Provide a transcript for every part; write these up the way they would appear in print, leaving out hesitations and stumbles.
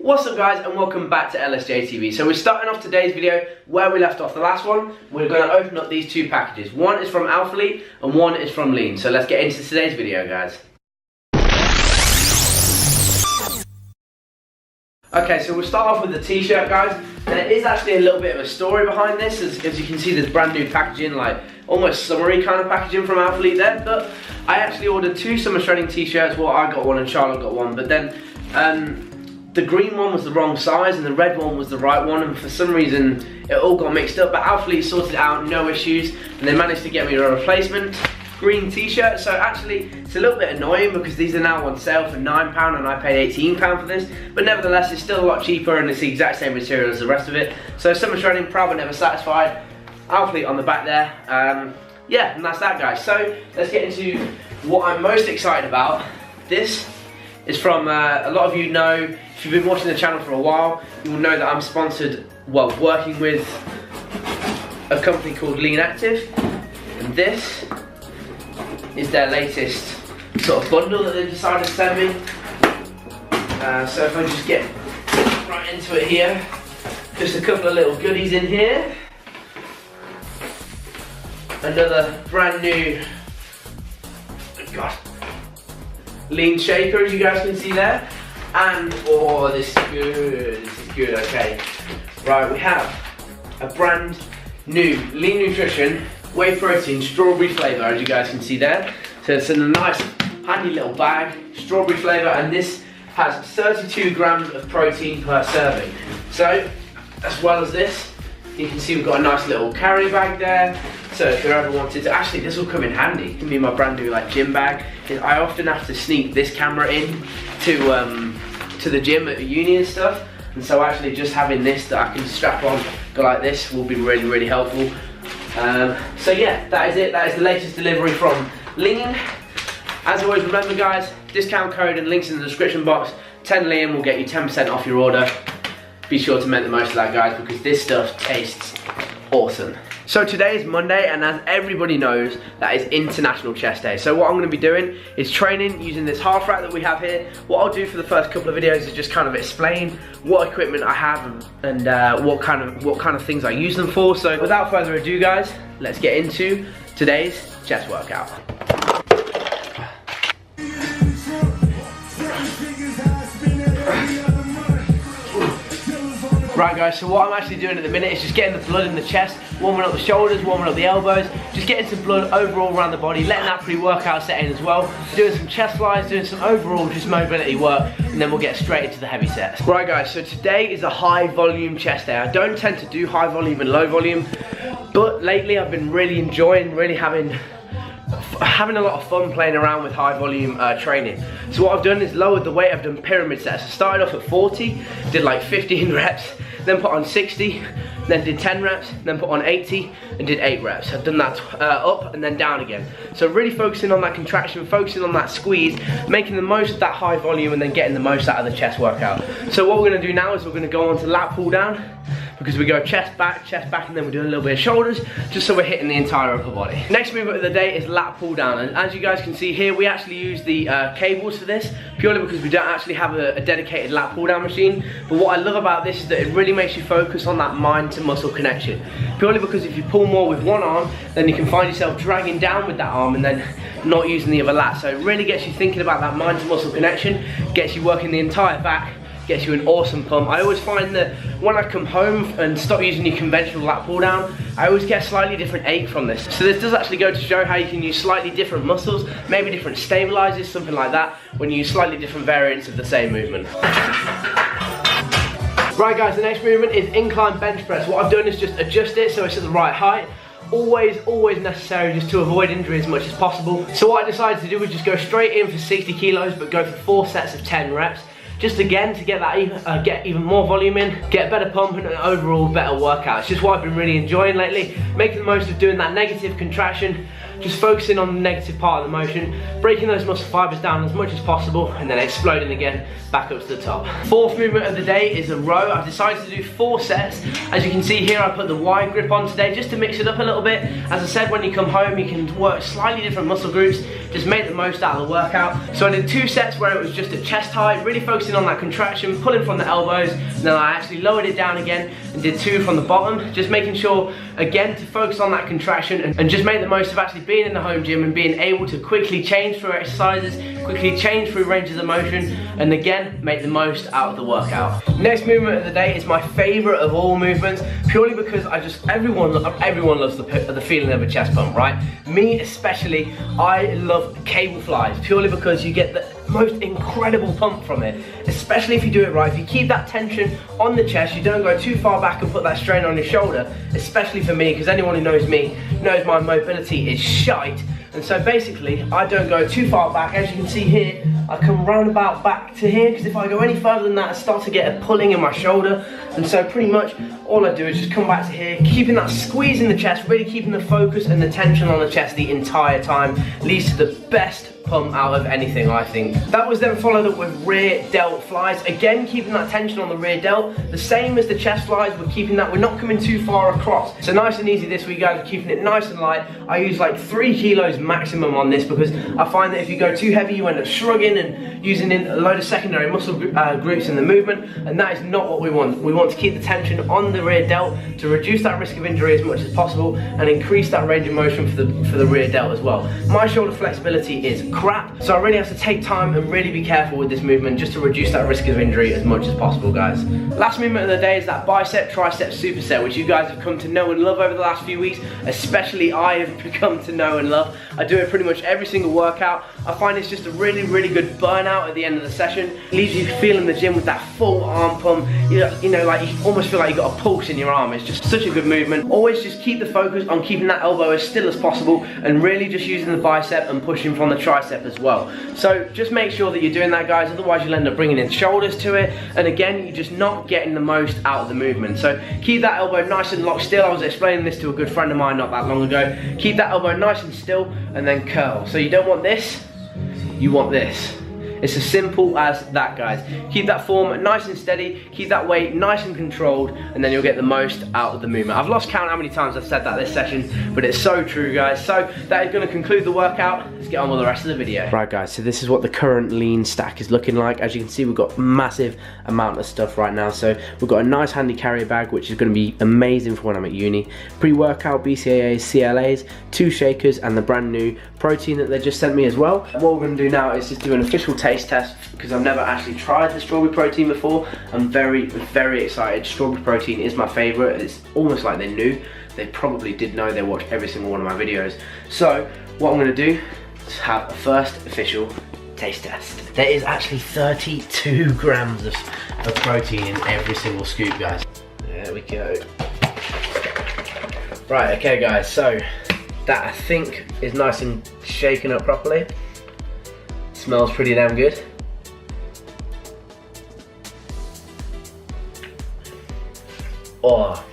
What's up guys, and welcome back to LSJ TV. So we're starting off today's video where we left off the last one. We're going to open up these two packages. One is from Alphalete and one is from Lean. So let's get into today's video, guys. Okay, so we'll start off with the t-shirt, guys. And it is actually a little bit of a story behind this. As you can see, there's brand new packaging, like almost summery kind of packaging from Alphalete there. But I actually ordered two summer shredding t-shirts. Well, I got one and Charlotte got one. But then the green one was the wrong size and the red one was the right one, and for some reason it all got mixed up, but Alphalete sorted it out, no issues, and they managed to get me a replacement green t-shirt. So actually it's a little bit annoying because these are now on sale for £9 and I paid £18 for this, but nevertheless it's still a lot cheaper and it's the exact same material as the rest of it. So summer shredding, proud but never satisfied, Alphalete on the back there. Yeah, and that's that, guys. So let's get into what I'm most excited about. This is from, a lot of you know, if you've been watching the channel for a while, you will know that I'm sponsored, well, working with a company called Lean Active, and this is their latest sort of bundle that they decided to send me. So if I just get right into it here, just a couple of little goodies in here. Another brand new, Lean shaker, as you guys can see there. And, oh, this is good, okay. Right, we have a brand new Lean Nutrition whey protein strawberry flavour, as you guys can see there. So it's in a nice handy little bag, strawberry flavour, and this has 32 grams of protein per serving. So, as well as this, you can see we've got a nice little carry bag there. So if you ever wanted to, actually this will come in handy. It can be my brand new like gym bag. I often have to sneak this camera in to the gym at uni and stuff. And so actually just having this that I can strap on, go like this, will be really, really helpful. So yeah, that is it. That is the latest delivery from Lean. As always, remember guys, discount code and links in the description box. 10 Lean will get you 10% off your order. Be sure to make the most of that, guys, because this stuff tastes awesome. So today is Monday, and as everybody knows, that is International Chest Day. So what I'm going to be doing is training using this half rack that we have here. What I'll do for the first couple of videos is just kind of explain what equipment I have and what kind of things I use them for. So without further ado, guys, let's get into today's chest workout. Right guys, so what I'm actually doing at the minute is just getting the blood in the chest, warming up the shoulders, warming up the elbows, just getting some blood overall around the body, letting that pre-workout set in as well, doing some chest flies, doing some overall just mobility work, and then we'll get straight into the heavy sets. Right guys, so today is a high volume chest day. I don't tend to do high volume and low volume, but lately I've been really enjoying, having a lot of fun playing around with high volume training. So what I've done is lowered the weight. I've done pyramid sets. I started off at 40, did like 15 reps, then put on 60, then did 10 reps, then put on 80 and did 8 reps. I've done that up and then down again. So really focusing on that contraction, focusing on that squeeze, making the most of that high volume and then getting the most out of the chest workout. So what we're going to do now is we're going to go on to lat pull down, because we go chest back, and then we're doing a little bit of shoulders, just so we're hitting the entire upper body. Next movement of the day is lat pull down, and as you guys can see here, we actually use the cables for this, purely because we don't actually have a dedicated lat pull down machine. But what I love about this is that it really makes you focus on that mind to muscle connection. Purely because if you pull more with one arm, then you can find yourself dragging down with that arm and then not using the other lat. So it really gets you thinking about that mind to muscle connection, gets you working the entire back, gets you an awesome pump. I always find that when I come home and stop using your conventional lat pull down, I always get a slightly different ache from this. So this does actually go to show how you can use slightly different muscles, maybe different stabilizers, something like that, when you use slightly different variants of the same movement. Right guys, the next movement is incline bench press. What I've done is just adjust it so it's at the right height. Always necessary just to avoid injury as much as possible. So what I decided to do was just go straight in for 60 kilos, but go for 4 sets of 10 reps. Just again to get that get even more volume in, get a better pump and an overall better workout. It's just what I've been really enjoying lately, making the most of doing that negative contraction, just focusing on the negative part of the motion, breaking those muscle fibers down as much as possible, and then exploding again back up to the top. Fourth movement of the day is a row. I've decided to do 4 sets. As you can see here, I put the wide grip on today just to mix it up a little bit. As I said, when you come home, you can work slightly different muscle groups. just make the most out of the workout. So I did 2 sets where it was just a chest high, really focusing on that contraction, pulling from the elbows, and then I actually lowered it down again and did 2 from the bottom, just making sure, again, to focus on that contraction and just make the most of actually being in the home gym and being able to quickly change through exercises, quickly change through ranges of motion, and again, make the most out of the workout. Next movement of the day is my favorite of all movements, purely because everyone loves the feeling of a chest pump, right? Me especially, I love cable flies, purely because you get the most incredible pump from it, especially if you do it right. If you keep that tension on the chest, you don't go too far back and put that strain on your shoulder, especially for me, because anyone who knows me knows my mobility is shite. And so basically, I don't go too far back. As you can see here, I come round about back to here, because if I go any further than that, I start to get a pulling in my shoulder. And so pretty much all I do is just come back to here, keeping that squeeze in the chest, really keeping the focus and the tension on the chest the entire time, leads to the best pump out of anything, I think. That was then followed up with rear delt flies. Again, keeping that tension on the rear delt, the same as the chest flies. We're keeping that, we're not coming too far across. So nice and easy this week, guys. We're keeping it nice and light. I use like 3 kilos maximum on this, because I find that if you go too heavy, you end up shrugging and using in a load of secondary muscle groups in the movement, and that is not what we want. We want to keep the tension on the rear delt to reduce that risk of injury as much as possible and increase that range of motion for the rear delt as well. My shoulder flexibility is crap, so I really have to take time and really be careful with this movement just to reduce that risk of injury as much as possible, guys. Last movement of the day is that bicep tricep superset, which you guys have come to know and love over the last few weeks. Especially I have become to know and love. I do it pretty much every single workout. I find it's just a really, really good burnout at the end of the session. It leaves you feeling the gym with that full arm pump. You know, like you almost feel like you've got a pulse in your arm. It's just such a good movement. Always just keep the focus on keeping that elbow as still as possible and really just using the bicep and pushing from the tricep as well. So just make sure that you're doing that, guys, otherwise you'll end up bringing in shoulders to it, and again, you're just not getting the most out of the movement. So keep that elbow nice and locked still. I was explaining this to a good friend of mine not that long ago. Keep that elbow nice and still and then curl. So you don't want this, you want this. It's as simple as that, guys. Keep that form nice and steady, keep that weight nice and controlled, and then you'll get the most out of the movement. I've lost count how many times I've said that this session, but it's so true, guys. So that is going to conclude the workout. Let's get on with the rest of the video. Right, guys, so this is what the current lean stack is looking like. As you can see, we've got a massive amount of stuff right now. So we've got a nice handy carrier bag, which is going to be amazing for when I'm at uni. Pre-workout, BCAAs, CLAs, 2 shakers, and the brand new protein that they just sent me as well. What we're going to do now is just do an official taste test, because I've never actually tried the strawberry protein before. I'm very, very excited. Strawberry protein is my favorite. It's almost like they knew. They probably did know. They watch every single one of my videos. So what I'm going to do is have a first official taste test. There is actually 32 grams of protein in every single scoop, guys. There we go. Right, okay, guys, so that I think is nice and shaken up properly. Smells pretty damn good. Oh,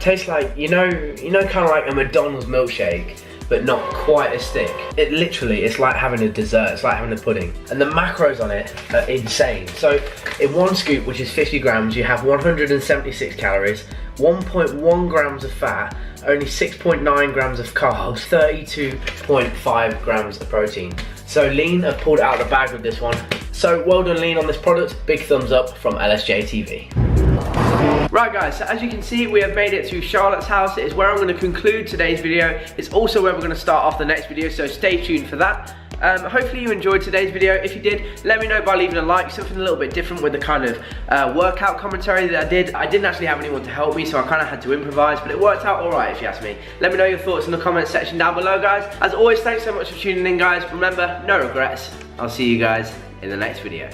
tastes like, you know kind of like a McDonald's milkshake, but not quite as thick. It literally, it's like having a dessert, it's like having a pudding. And the macros on it are insane. So in 1 scoop, which is 50 grams, you have 176 calories, 1.1 grams of fat, only 6.9 grams of carbs, 32.5 grams of protein. So Lean have pulled it out of the bag with this one. So well done, Lean, on this product. Big thumbs up from LSJ TV. Right, guys, so as you can see, we have made it to Charlotte's house. It is where I'm going to conclude today's video. It's also where we're going to start off the next video, so stay tuned for that. Hopefully you enjoyed today's video. If you did, let me know by leaving a like. Something a little bit different with the kind of workout commentary that I did. I didn't actually have anyone to help me, so I kind of had to improvise, but it worked out alright if you ask me. Let me know your thoughts in the comments section down below, guys. As always, thanks so much for tuning in, guys. Remember, no regrets. I'll see you guys in the next video.